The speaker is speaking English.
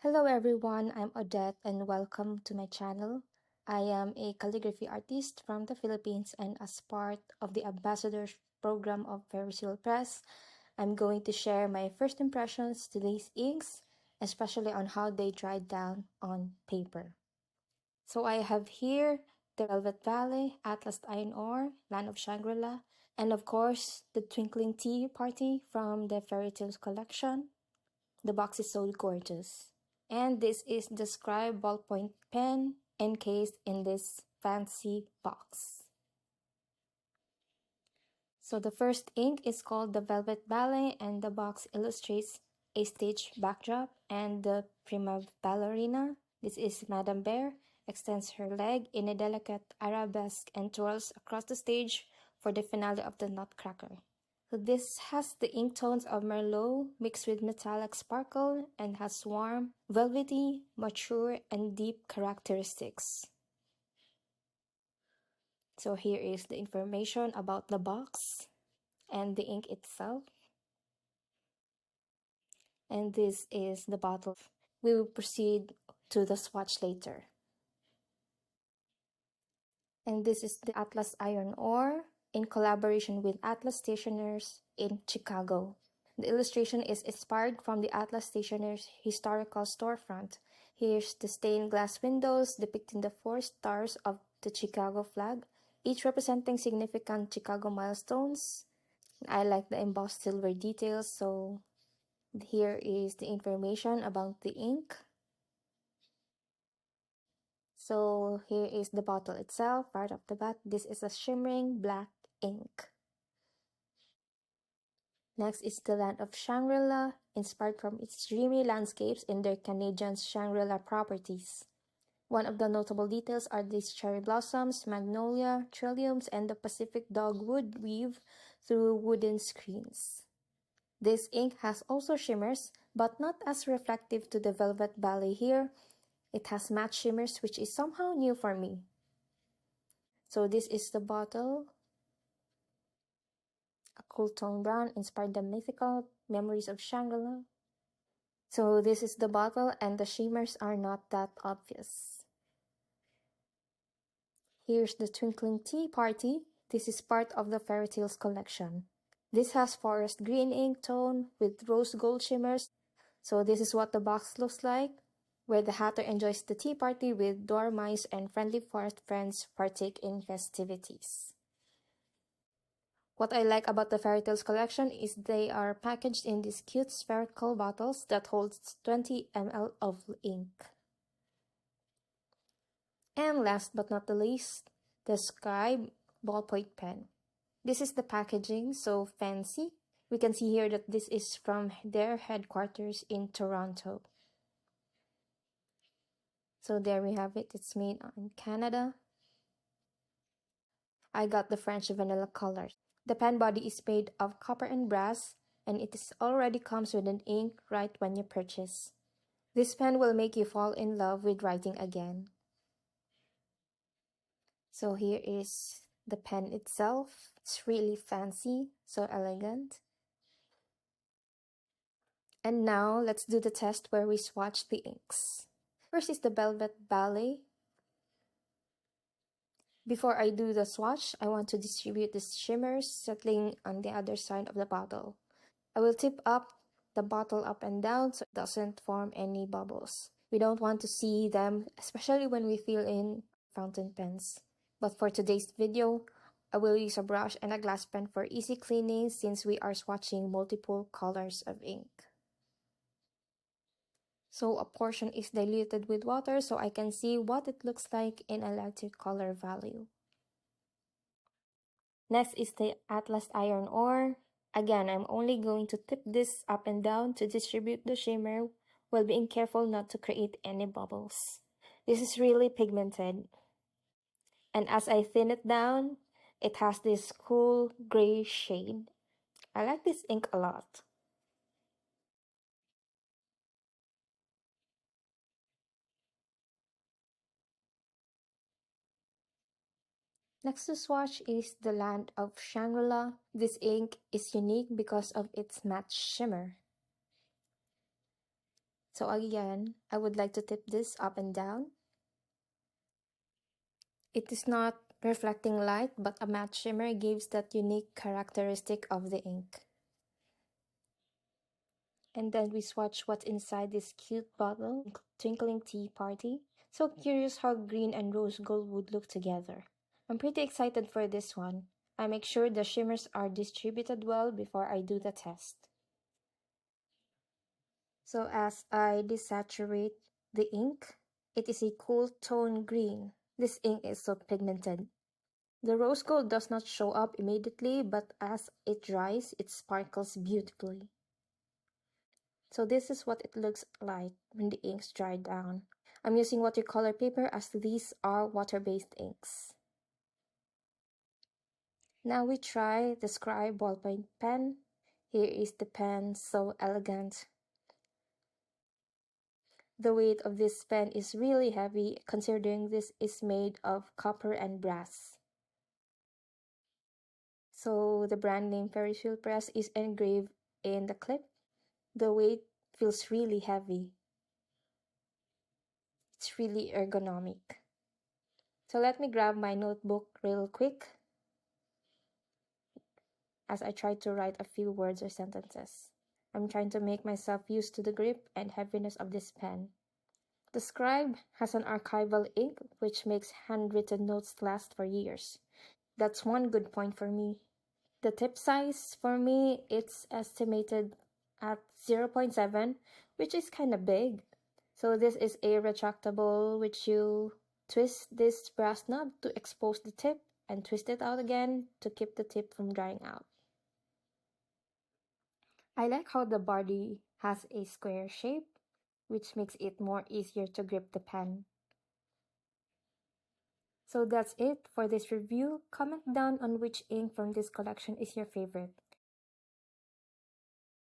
Hello everyone, I'm Odette and welcome to my channel. I am a calligraphy artist from the Philippines, and as part of the ambassadors program of Ferris Wheel Press, I'm going to share my first impressions to these inks, especially on how they dried down on paper. So I have here the Velvet Ballet, Atlas Iron Ore, Land of Shangri-La, and of course the Twinkling Tea Party from the Ferritales Collection. The box is so gorgeous. And this is the Scribe Ballpoint Pen encased in this fancy box. So the first ink is called the Velvet Ballet, and the box illustrates a stage backdrop and the prima ballerina. This is Madame Bear, extends her leg in a delicate arabesque and twirls across the stage for the finale of the Nutcracker. So this has the ink tones of Merlot mixed with metallic sparkle and has warm, velvety, mature, and deep characteristics. So here is the information about the box and the ink itself. And this is the bottle. We will proceed to the swatch later. And this is the Atlas Iron Ore in collaboration with Atlas Stationers in Chicago. The illustration is inspired from the Atlas Stationer's historical storefront. Here's the stained glass windows depicting the 4 stars of the Chicago flag, each representing significant Chicago milestones. I like the embossed silver details, so here is the information about the ink. So here is the bottle itself. Right off the bat, this is a shimmering black ink. Next is the land of Shangri-La, inspired from its dreamy landscapes in their Canadian Shangri-La properties. One of the notable details are these cherry blossoms, magnolia, trilliums, and the Pacific dogwood weave through wooden screens. This ink has also shimmers, but not as reflective to the Velvet Ballet here. It has matte shimmers, which is somehow new for me. So this is the bottle. A cool tone brown inspired the mythical memories of Shangri-La. So this is the bottle, and the shimmers are not that obvious. Here's the Twinkling Tea Party. This is part of the Ferritales Collection. This has forest green ink tone with rose gold shimmers. So this is what the box looks like, where the hatter enjoys the tea party with dormice and friendly forest friends partake in festivities. What I like about the Ferritales collection is they are packaged in these cute spherical bottles that holds 20 ml of ink. And last but not the least, the Scribe Ballpoint Pen. This is the packaging, so fancy. We can see here that this is from their headquarters in Toronto. So there we have it. It's made in Canada. I got the French vanilla color. The pen body is made of copper and brass, and it already comes with an ink right when you purchase. This pen will make you fall in love with writing again. So here is the pen itself. It's really fancy, so elegant. And now let's do the test where we swatch the inks. First is the Velvet Ballet. Before I do the swatch, I want to distribute the shimmers settling on the other side of the bottle. I will tip up the bottle up and down so it doesn't form any bubbles. We don't want to see them, especially when we fill in fountain pens. But for today's video, I will use a brush and a glass pen for easy cleaning since we are swatching multiple colors of ink. So a portion is diluted with water so I can see what it looks like in a lighter color value. Next is the Atlas Iron Ore. Again, I'm only going to tip this up and down to distribute the shimmer while being careful not to create any bubbles. This is really pigmented. And as I thin it down, it has this cool gray shade. I like this ink a lot. Next to swatch is the Land of Shangri-La. This ink is unique because of its matte shimmer. So again, I would like to tip this up and down. It is not reflecting light, but a matte shimmer gives that unique characteristic of the ink. And then we swatch what's inside this cute bottle, Twinkling Tea Party. So curious how green and rose gold would look together. I'm pretty excited for this one. I make sure the shimmers are distributed well before I do the test. So as I desaturate the ink, it is a cool tone green. This ink is so pigmented. The rose gold does not show up immediately, but as it dries, it sparkles beautifully. So this is what it looks like when the inks dry down. I'm using watercolor paper as these are water-based inks. Now we try the Scribe Ballpoint Pen. Here is the pen, so elegant. The weight of this pen is really heavy considering this is made of copper and brass. So the brand name Ferris Wheel Press is engraved in the clip. The weight feels really heavy. It's really ergonomic. So let me grab my notebook real quick as I try to write a few words or sentences. I'm trying to make myself used to the grip and heaviness of this pen. The Scribe has an archival ink which makes handwritten notes last for years. That's one good point for me. The tip size for me, it's estimated at 0.7, which is kind of big. So this is a retractable which you twist this brass knob to expose the tip and twist it out again to keep the tip from drying out. I like how the body has a square shape, which makes it more easier to grip the pen. So that's it for this review. Comment down on which ink from this collection is your favorite.